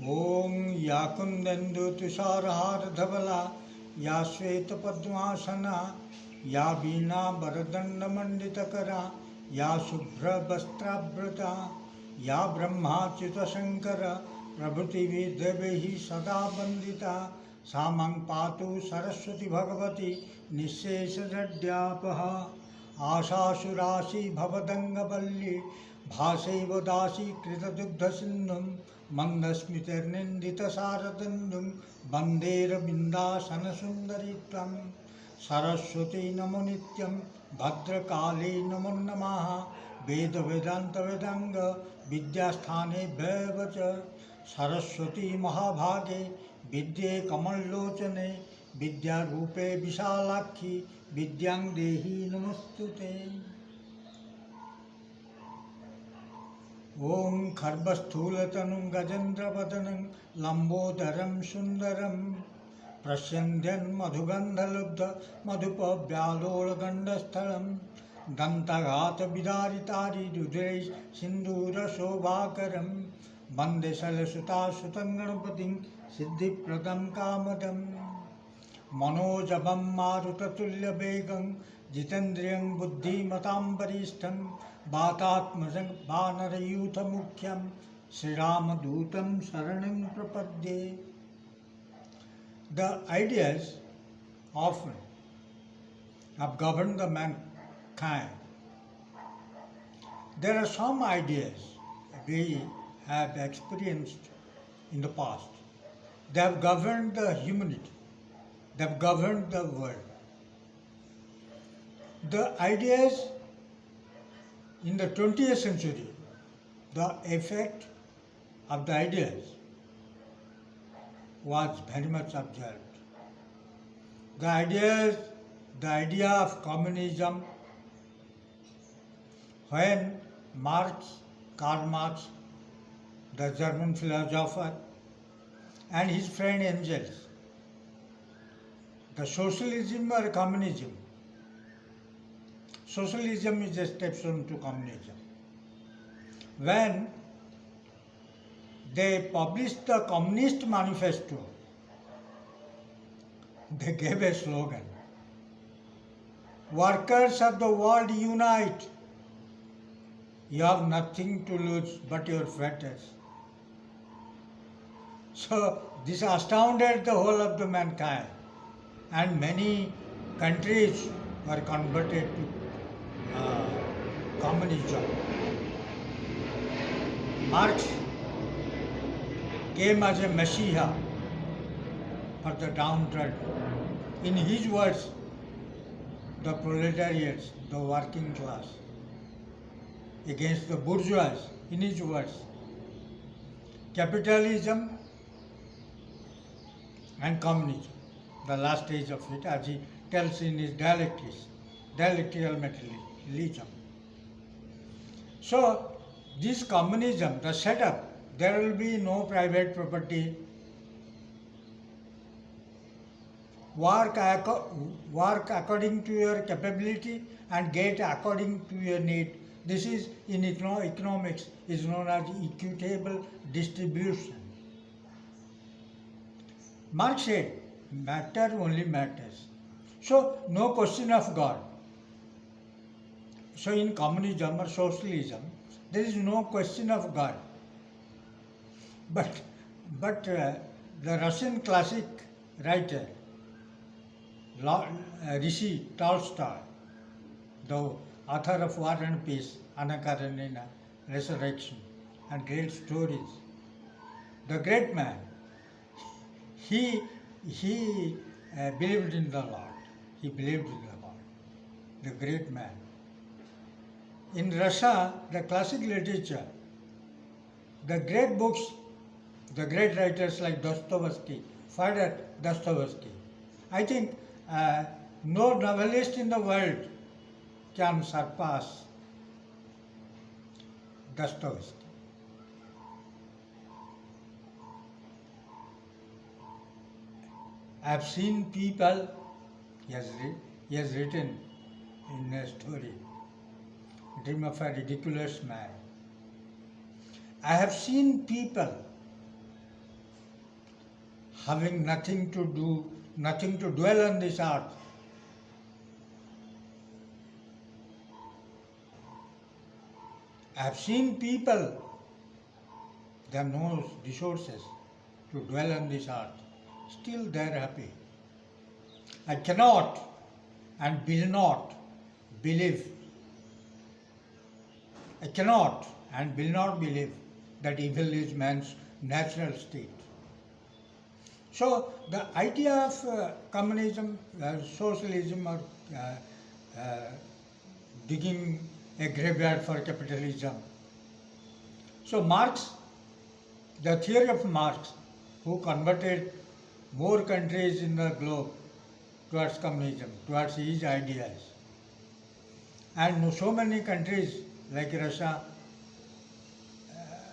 ॐ या कुन्देन्दुतुषारहारधवला या श्वेतपद्मासना या वीणावरदण्डमण्डितकरा या शुभ्रवस्त्रावृता या ब्रह्माच्युतशङ्कर प्रभृतिभिर्देवैः सदा वन्दिता सा मां पातु सरस्वती भगवती निःशेषजड्यापः आशासुराशि भवदङ्गवल्ली भासैव दासी कृतदुग्धसिन्धुं मन्दस्मितिर्निन्दितसारदन्दुं वन्देरविन्दासनसुन्दरी त्वं सरस्वती नमो नित्यं भद्रकाले नमो नमः वेदवेदान्तवेदाङ्ग विद्यास्थानेभ्यः च सरस्वती महाभागे विद्ये कमललोचने विद्यारूपे विशालाक्षी विद्यां देहि नमोस्तुते। ॐ खर्बस्थूलतनुं गजेन्द्रवदनं लम्बोदरं सुन्दरं प्रस्यन्द्यन्मधुगन्धलब्ध मधुपव्यालोलगण्डस्थलं दन्तघातविदारितारिरुधिरैः सिन्दूरशोभाकरं वन्दे शैलसुतासुतं गणपतिं सिद्धिप्रदं कामदं मनोजवं मारुततुल्यवेगं जितेन्द्रियं बुद्धिमतां वरिष्ठं वातात्मजं वानरयूथमुख्यं श्रीरामदूतं शरणं प्रपद्ये। The ideas often have governed the mankind. There are some ideas we have experienced in the past. They have governed the humanity. They have governed the world. The ideas in the 20th century, the effect of the ideas was very much observed. The idea of communism, when Karl Marx, the German philosopher, and his friend Engels, the socialism or communism. Socialism is a stepson to communism. When they published the Communist Manifesto, they gave a slogan: "Workers of the world unite. You have nothing to lose but your fetters." So this astounded the whole of the mankind, and many countries were converted to communism. Marx came as a messiah for the downtrodden. In his words, the proletariats, the working class, against the bourgeois, in his words, capitalism and communism, the last stage of it, as he tells in his dialectical materialism. So, this communism, the setup, there will be no private property. Work according to your capability and get according to your need. This is in economics is known as equitable distribution. Marx said, matter only matters. So no question of God. So in communism or socialism, there is no question of God. But the Russian classic writer, Rishi Tolstoy, the author of War and Peace, Anna Karenina, Resurrection, and great stories, the great man, he believed in the Lord. He believed in the Lord, the great man. In Russia, the classic literature, the great books, the great writers like Dostoevsky, Fyodor Dostoevsky, I think no novelist in the world can surpass Dostoevsky. I have seen people, he has written in a story, Dream of a Ridiculous Man. I have seen people having nothing to do, nothing to dwell on this earth. I have seen people, they have no resources to dwell on this earth. Still they are happy. I cannot and will not believe. I cannot and will not believe that evil is man's natural state. So the idea of communism, socialism, or digging a graveyard for capitalism. So Marx, the theory of Marx, who converted more countries in the globe towards communism, towards his ideas. And so many countries like Russia,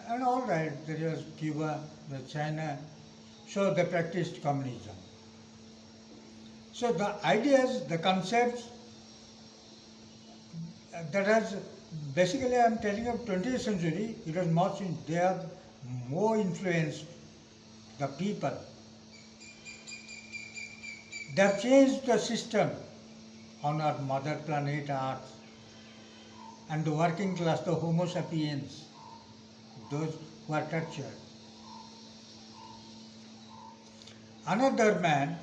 and all right, there was Cuba, China, so they practiced communism. So the ideas, the concepts, that has, basically I am telling of 20th century, it was much, they have more influenced the people. They have changed the system on our mother planet Earth, and the working class, the Homo sapiens, those who are tortured. Another man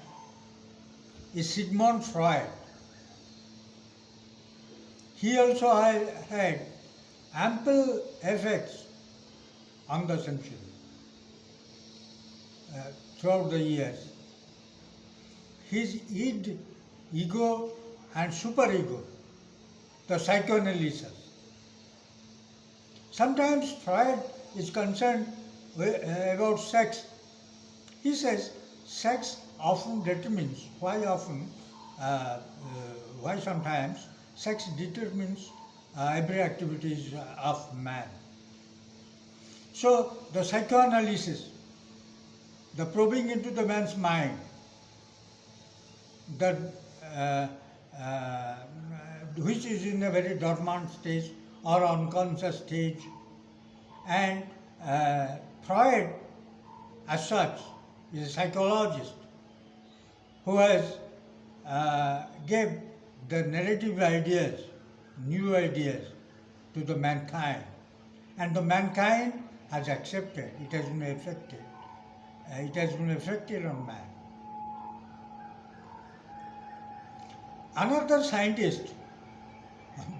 is Sigmund Freud. He also had ample effects on the century throughout the years. His id, ego and superego, the psychoanalysis. Sometimes Freud is concerned about sex. He says sex often determines, why sometimes sex determines every activities of man. So the psychoanalysis, the probing into the man's mind, that which is in a very dormant stage or unconscious stage, and Freud as such is a psychologist who has gave the narrative ideas, new ideas to the mankind, and the mankind has accepted, it has been affected. It has been affected on man. Another scientist,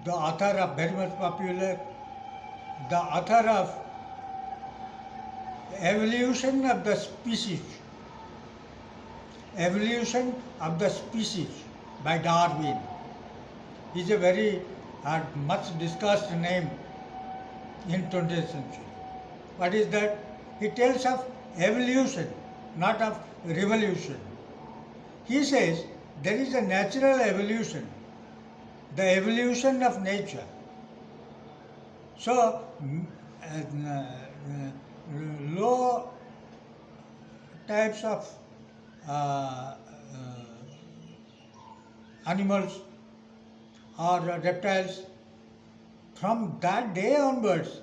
the author of very much popular, the author of Evolution of the Species, Evolution of the Species by Darwin. He is a very much discussed name in 20th century. What is that? He tells of evolution, not of revolution. He says there is a natural evolution, the evolution of nature. So, low types of animals or reptiles, from that day onwards,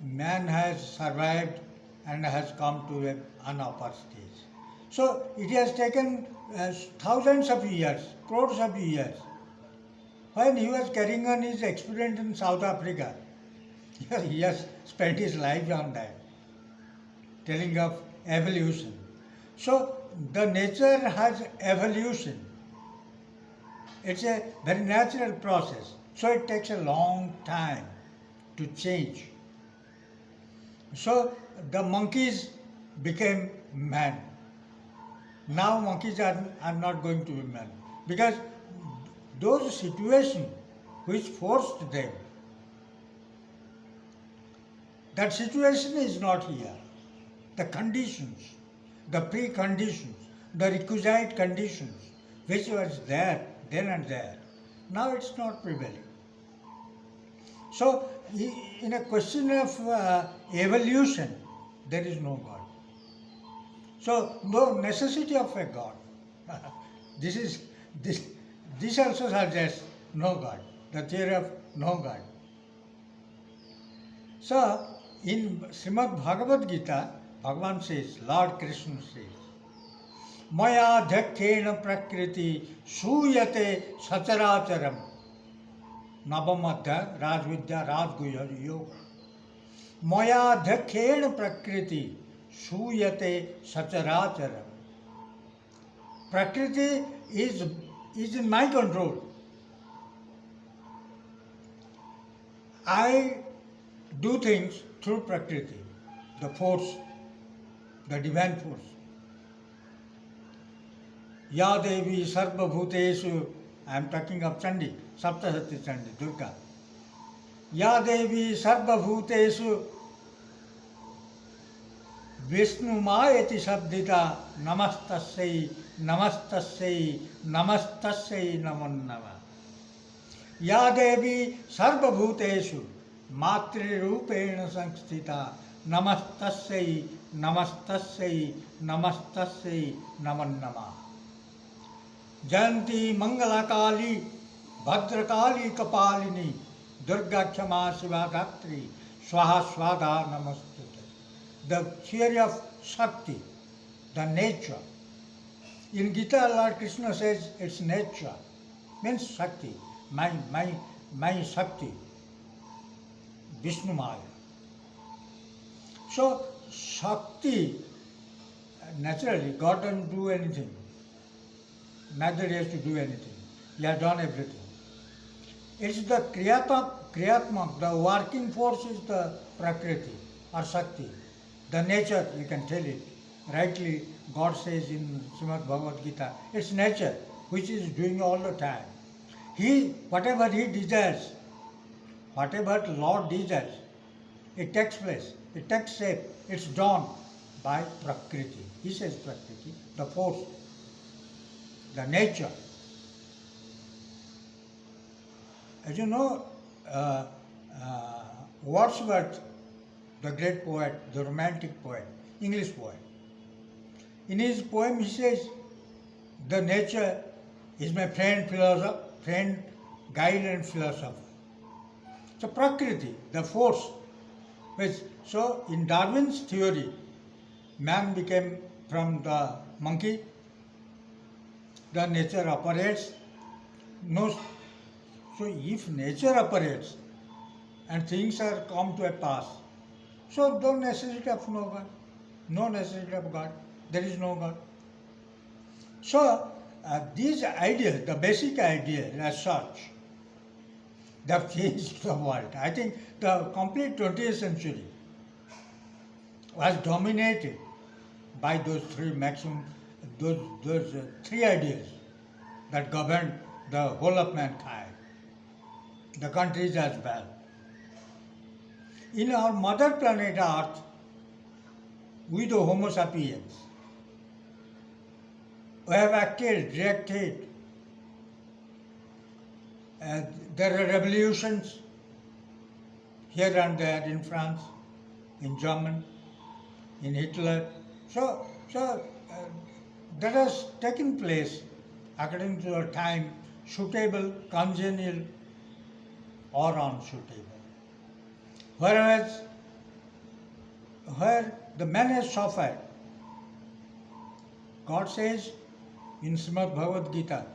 man has survived and has come to an upper stage. So it has taken thousands of years, crores of years. When he was carrying on his experiment in South Africa, he has spent his life on that, telling of evolution. So the nature has evolution. It's a very natural process. So it takes a long time to change. So the monkeys became man. Now monkeys are not going to be man, because those situations which forced them, that situation is not here. The conditions, the preconditions, the requisite conditions, which was there, then and there, now it's not prevailing. So, in a question of evolution, there is no God. So, no necessity of a God. This also suggests no God, the theory of no God. So, in Srimad Bhagavad Gita, Bhagavan says, Lord Krishna says, Maya dhakkena prakriti suyate sacharacharam. Navamadhya Rajvidya Rajguhya Yoga. Maya dhakkena prakriti suyate sacharacharam. Prakriti is in my control. I do things through Prakriti, the force, the divine force. Ya Devi Sarva Bhuteshu, I am talking of Chandi, Saptasati Chandi, Durga. Ya Devi Sarva Bhuteshu, Vishnu Mayati Sabdita, Namastasai, Namastasai, Namastasai Namannava. या देवी सर्वभूतेषु मातृरूपेण संस्थिता नमस्तस्यै नमस्तस्यै नमस्तस्यै नमो नमः जयंती मंगलाकाली भद्रकाली कपालिनी दुर्गा क्षमा शिवा धात्री स्वाहा स्वाधा नमस्तुते. The theory of Shakti, the nature. In Gita, Lord Krishna says it's nature, means Shakti. My Shakti, Vishnu Maya. So, Shakti, naturally, God doesn't do anything. Neither he has to do anything. He has done everything. It's the Kriyatmak, the working force is the Prakriti or Shakti. The nature, you can tell it. Rightly, God says in Srimad Bhagavad Gita, it's nature which is doing all the time. Whatever he desires, whatever Lord desires, it takes place, it takes shape, it's done by Prakriti. He says Prakriti, the force, the nature. As you know, Wordsworth, the great poet, the romantic poet, English poet, in his poem he says, the nature is my friend, philosopher, friend, guide and philosopher. So Prakriti, the force, so in Darwin's theory, man became from the monkey, the nature operates. No, so if nature operates and things are come to a pass, so no necessity of no God, no necessity of God, there is no God. So these ideas, the basic ideas as such, they have changed the world. I think the complete 20th century was dominated by those three ideas that governed the whole of mankind, the countries as well. In our mother planet Earth, we the Homo sapiens, we have acted, reacted. There are revolutions here and there in France, in Germany, in Hitler. So that has taken place according to a time suitable, congenial, or unsuitable. Whereas where the man has suffered, God says in Srimad Bhagavad Gita,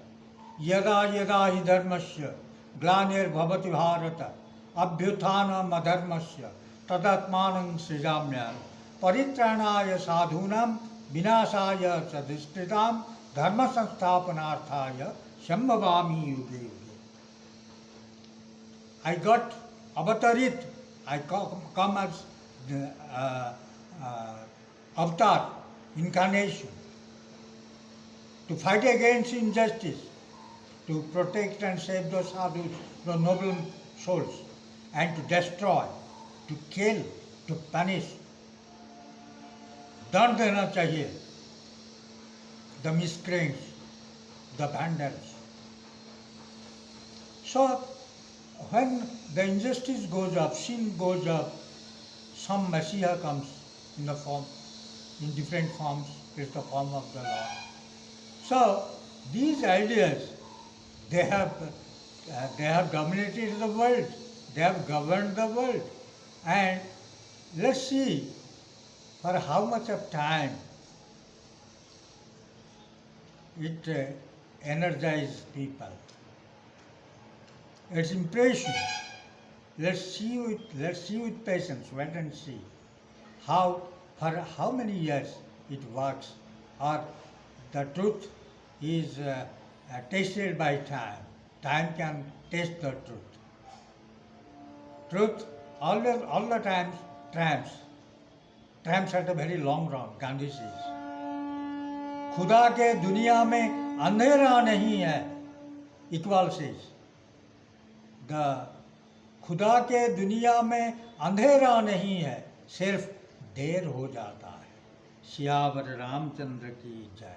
Yada yada hi dharmasya glanir bhavati bharata abhyuthanam adharmasya tadatmanam srijamyam paritranaya sadhunam vinasaya sadhistritam dharma sansthapanarthaya shambhavami yuge yuge. I got avatarit, I come as avatar, incarnation, to fight against injustice, to protect and save those sadhus, the noble souls, and to destroy, to kill, to punish. Dand dena chahiye, the miscreants, the vandals. So, when the injustice goes up, sin goes up, some Messiah comes in the form, in different forms, is the form of the Lord. So, these ideas, they have dominated the world, they have governed the world. And let's see for how much of time it energizes people. Its impression. Let's see with patience, wait and see how for how many years it works, or the truth is tasted by time. Time can taste the truth. Truth all the time tramps at a very long run, Gandhi says. खुदा के दुनिया में अंधेरा नहीं है, Iqbal says. The खुदा के दुनिया में अंधेरा नहीं है, सिर्फ देर हो जाता है. सियावर रामचंद्र की जय.